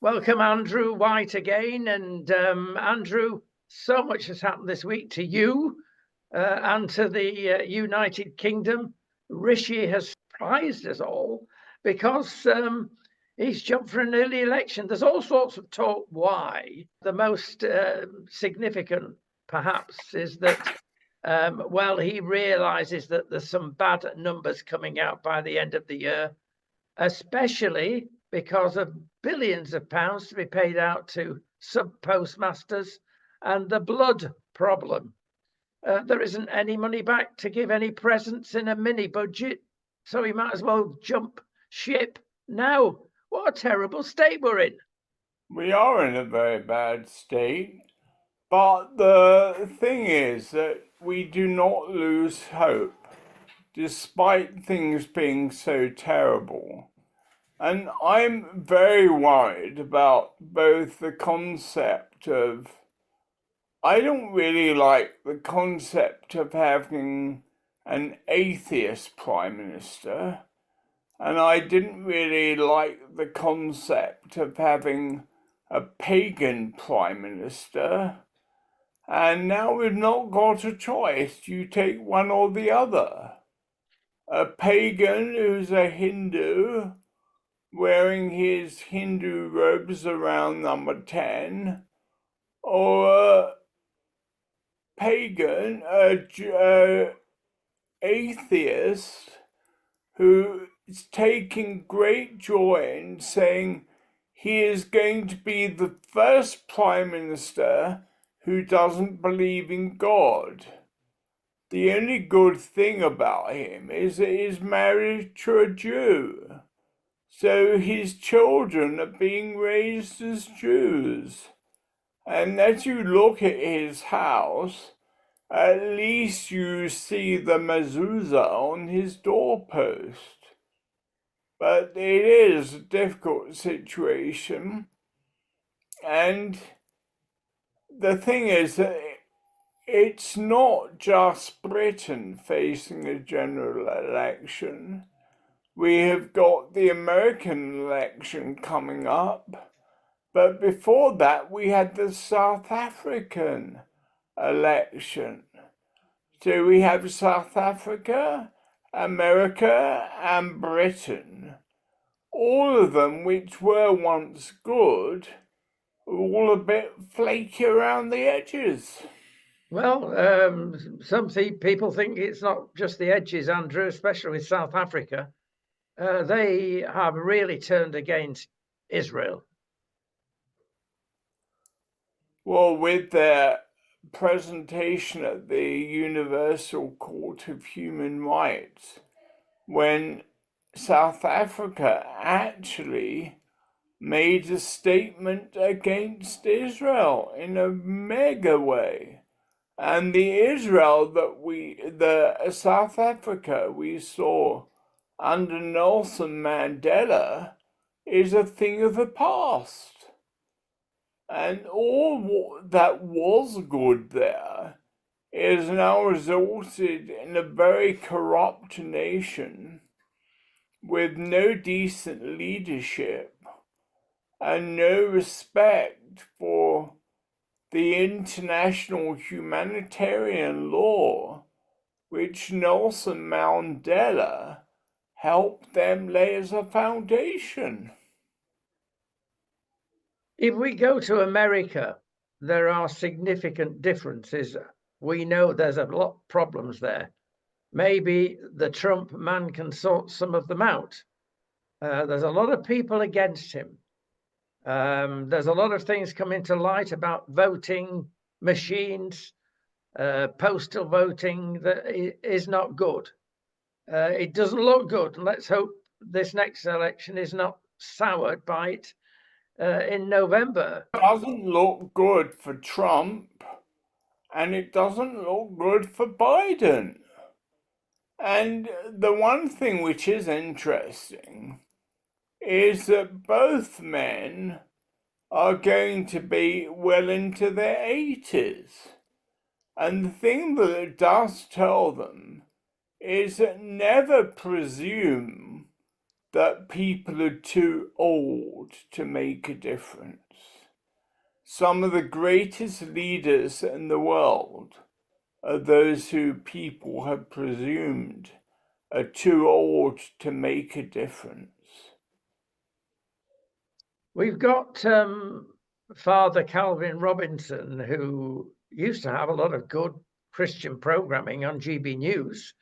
Welcome, Andrew White, again. And Andrew, so much has happened this week to you and to the United Kingdom. Rishi has surprised us all because he's jumped for an early election. There's all sorts of talk why. The most significant, perhaps, is that, he realises that there's some bad numbers coming out by the end of the year, especially because of billions of pounds to be paid out to sub-postmasters and the blood problem. There isn't any money back to give any presents in a mini budget, so he might as well jump ship now. What a terrible state we're in. We are in a very bad state, but the thing is that we do not lose hope, despite things being so terrible. And I'm very worried about both the concept of, I don't really like the concept of having an atheist prime minister, and I didn't really like the concept of having a pagan prime minister, and now we've not got a choice. You take one or the other. A pagan who's a Hindu, wearing his Hindu robes around number 10, or a pagan, a atheist who is taking great joy in saying he is going to be the first prime minister who doesn't believe in God. The only good thing about him is that he's married to a Jew. So his children are being raised as Jews. And as you look at his house, at least you see the mezuzah on his doorpost. But it is a difficult situation. And the thing is that it's not just Britain facing a general election. We have got the American election coming up. But before that, we had the South African election. So we have South Africa, America, and Britain. All of them, which were once good, are all a bit flaky around the edges. Well, some people think it's not just the edges, Andrew, especially with South Africa. They have really turned against Israel. Well, with their presentation at the Universal Court of Human Rights, when South Africa actually made a statement against Israel in a mega way. And the South Africa we saw under Nelson Mandela is a thing of the past. And all that was good there is now resulted in a very corrupt nation with no decent leadership and no respect for the international humanitarian law which Nelson Mandela helped them lay as a foundation. If we go to America, there are significant differences. We know there's a lot of problems there. Maybe the Trump man can sort some of them out. There's a lot of people against him. There's a lot of things coming to light about voting machines, postal voting that is not good. It doesn't look good. Let's hope this next election is not soured by it in November. It doesn't look good for Trump, and it doesn't look good for Biden. And the one thing which is interesting is that both men are going to be well into their 80s. And the thing that it does tell them is that never presume that people are too old to make a difference. Some of the greatest leaders in the world are those who people have presumed are too old to make a difference. We've got Father Calvin Robinson, who used to have a lot of good Christian programming on GB News.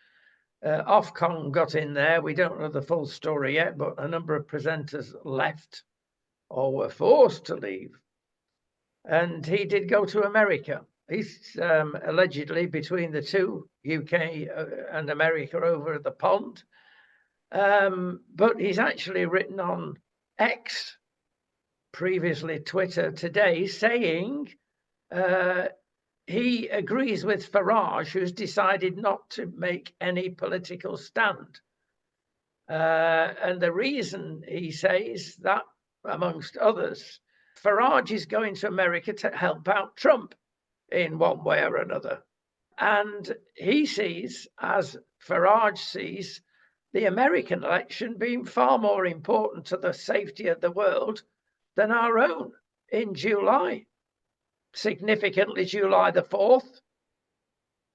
Ofcom got in there. We don't know the full story yet, but a number of presenters left or were forced to leave. And he did go to America. He's allegedly between the two, UK and America, over the pond. But he's actually written on X, previously Twitter, today, saying he agrees with Farage, who's decided not to make any political stand. And the reason, he says, that, amongst others, Farage is going to America to help out Trump in one way or another. And he sees, as Farage sees, the American election being far more important to the safety of the world than our own in July. Significantly, July the 4th.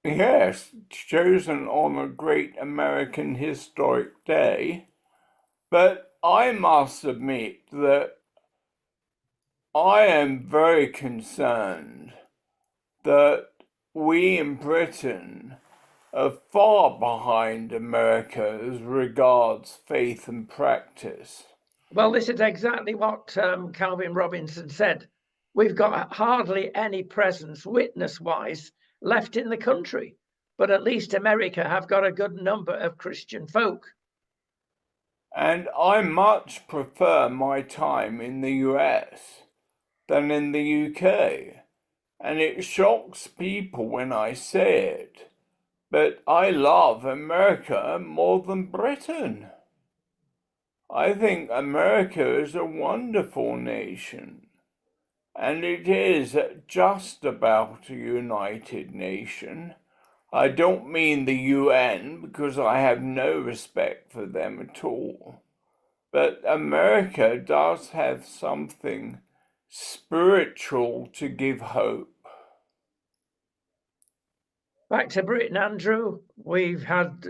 Yes, chosen on a great American historic day. But I must admit that I am very concerned that we in Britain are far behind America as regards faith and practice. Well, this is exactly what Calvin Robinson said. We've got hardly any presence, witness-wise, left in the country, but at least America have got a good number of Christian folk. And I much prefer my time in the US than in the UK. And it shocks people when I say it, but I love America more than Britain. I think America is a wonderful nation, and it is just about a united nation. I don't mean the UN, because I have no respect for them at all. But America does have something spiritual to give hope. Back to Britain, Andrew. We've had,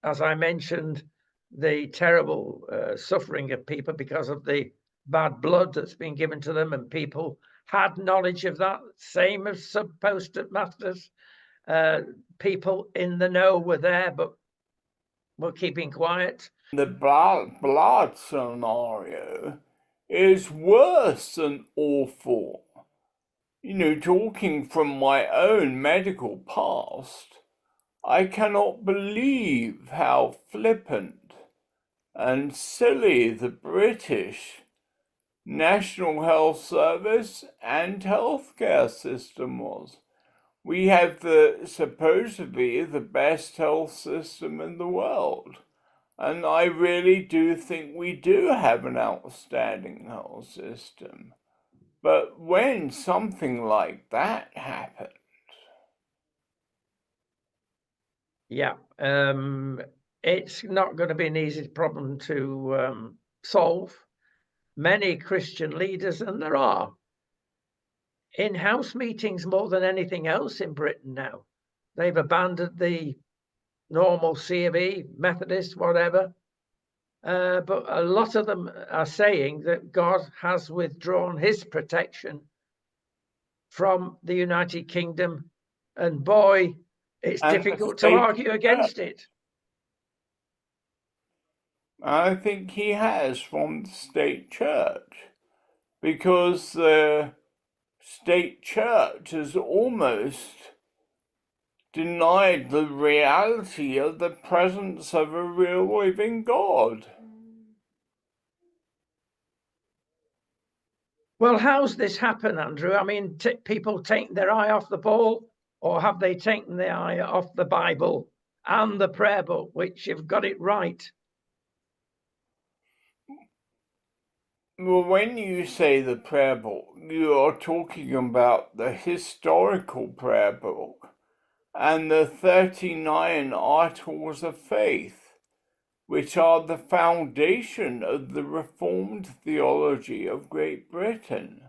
as I mentioned, the terrible suffering of people because of the bad blood that's been given to them, and people had knowledge of that, same as sub postmasters. People in the know were there, but were keeping quiet. The blood scenario is worse than awful. You know, talking from my own medical past, I cannot believe how flippant and silly the British National Health Service and healthcare system was. We have supposedly the best health system in the world. And I really do think we do have an outstanding health system. But when something like that happens, yeah, it's not going to be an easy problem to solve. Many Christian leaders, and there are, in house meetings more than anything else in Britain now. They've abandoned the normal C of E, Methodist, whatever. But a lot of them are saying that God has withdrawn his protection from the United Kingdom. And boy, it's difficult to argue against it. I think he has from the state church, because the state church has almost denied the reality of the presence of a real living God. Well, how's this happen, Andrew? I mean, people taking their eye off the ball, or have they taken their eye off the Bible and the prayer book, which have got it right? Well, when you say the prayer book, you are talking about the historical prayer book and the 39 Articles of Faith. which are the foundation of the Reformed theology of Great Britain.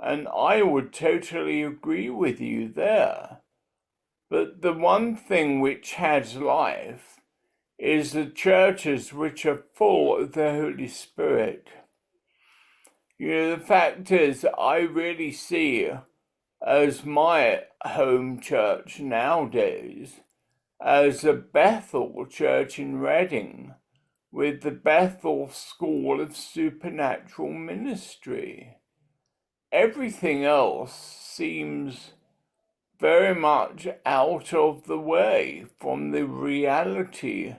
And I would totally agree with you there. But the one thing which has life is the churches which are full of the Holy Spirit. You know, the fact is, I really see as my home church nowadays as a Bethel church in Reading, with the Bethel School of Supernatural Ministry. Everything else seems very much out of the way from the reality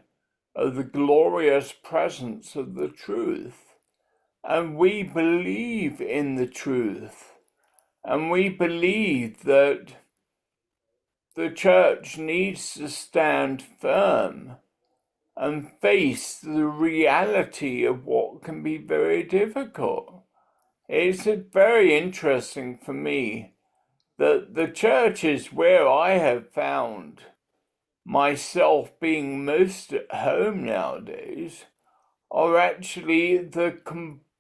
of the glorious presence of the truth. And we believe in the truth. And we believe that the church needs to stand firm and face the reality of what can be very difficult. It's very interesting for me that the churches where I have found myself being most at home nowadays are actually the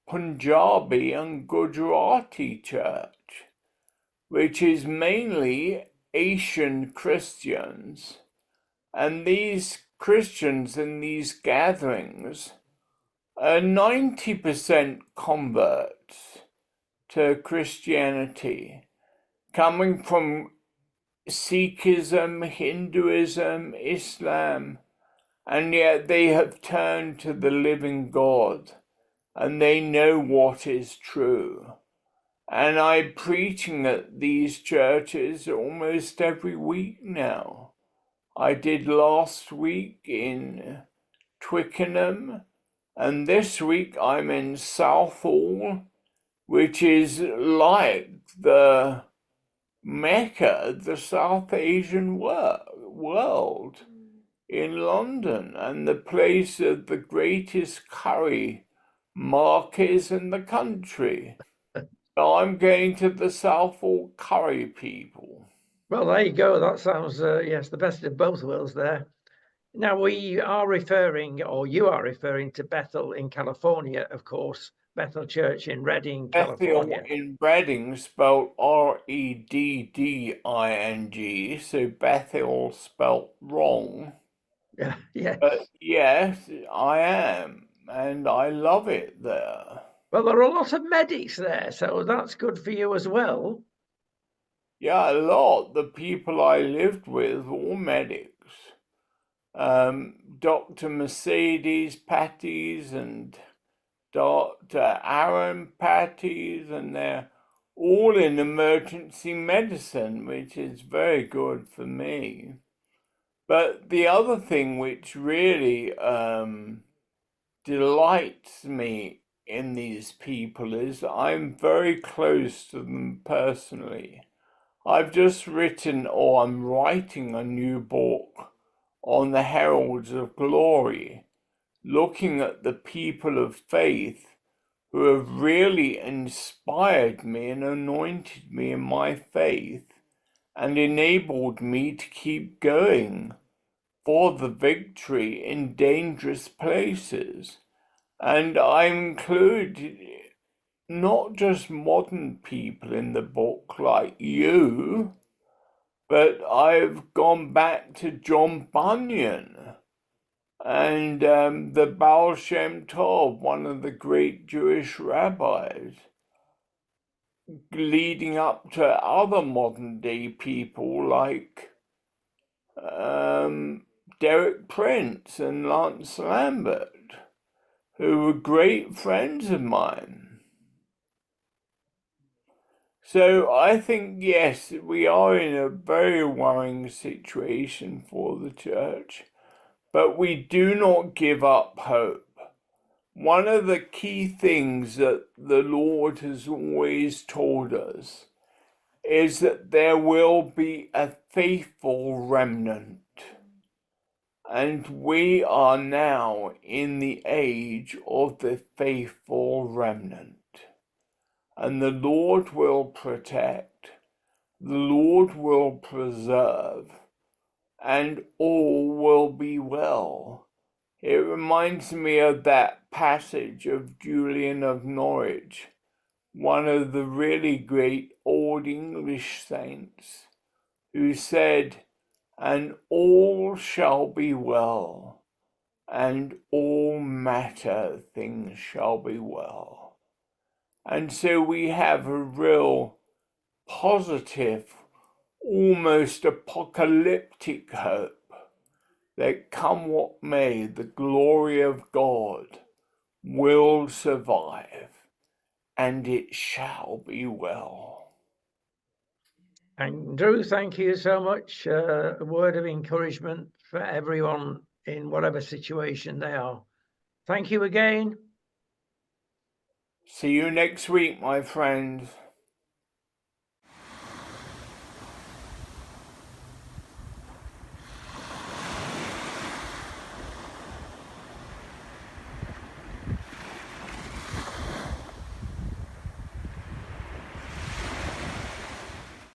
Punjabi and Gujarati church, which is mainly Asian Christians. And these Christians in these gatherings are 90% converts to Christianity, coming from Sikhism, Hinduism, Islam, and yet they have turned to the living God, and they know what is true. And I'm preaching at these churches almost every week now. I did last week in Twickenham, and this week I'm in Southall, which is like the Mecca, the South Asian world, in London, and the place of the greatest curry markets in the country. So I'm going to the Southall curry people. Well, there you go. That sounds, yes, the best of both worlds there. Now, we are referring, or you are referring to Bethel in California, of course, Bethel Church in Redding, Bethel California. in Reading, spelled Redding, so Bethel spelt wrong. Yeah, yeah. But yes, I am, and I love it there. Well, there are a lot of medics there, so that's good for you as well. Yeah, a lot. The people I lived with, all medics. Dr. Mercedes Patties and Dr. Aaron Patties, and they're all in emergency medicine, which is very good for me. But the other thing which really delights me in these people is I'm very close to them personally. I've just written, or I'm writing, a new book on the Heralds of Glory, looking at the people of faith who have really inspired me and anointed me in my faith and enabled me to keep going for the victory in dangerous places. And I include not just modern people in the book like you, but I've gone back to John Bunyan and the Baal Shem Tov, one of the great Jewish rabbis, leading up to other modern day people like Derek Prince and Lance Lambert, who were great friends of mine. So I think, yes, we are in a very worrying situation for the church, but we do not give up hope. One of the key things that the Lord has always told us is that there will be a faithful remnant. And we are now in the age of the faithful remnant. And the Lord will protect, the Lord will preserve, and all will be well. It reminds me of that passage of Julian of Norwich, one of the really great Old English saints, who said, "And all shall be well, and all matter things shall be well." And so we have a real positive, almost apocalyptic hope that come what may, the glory of God will survive, and it shall be well. Andrew, thank you so much. A word of encouragement for everyone in whatever situation they are. Thank you again. See you next week, my friends.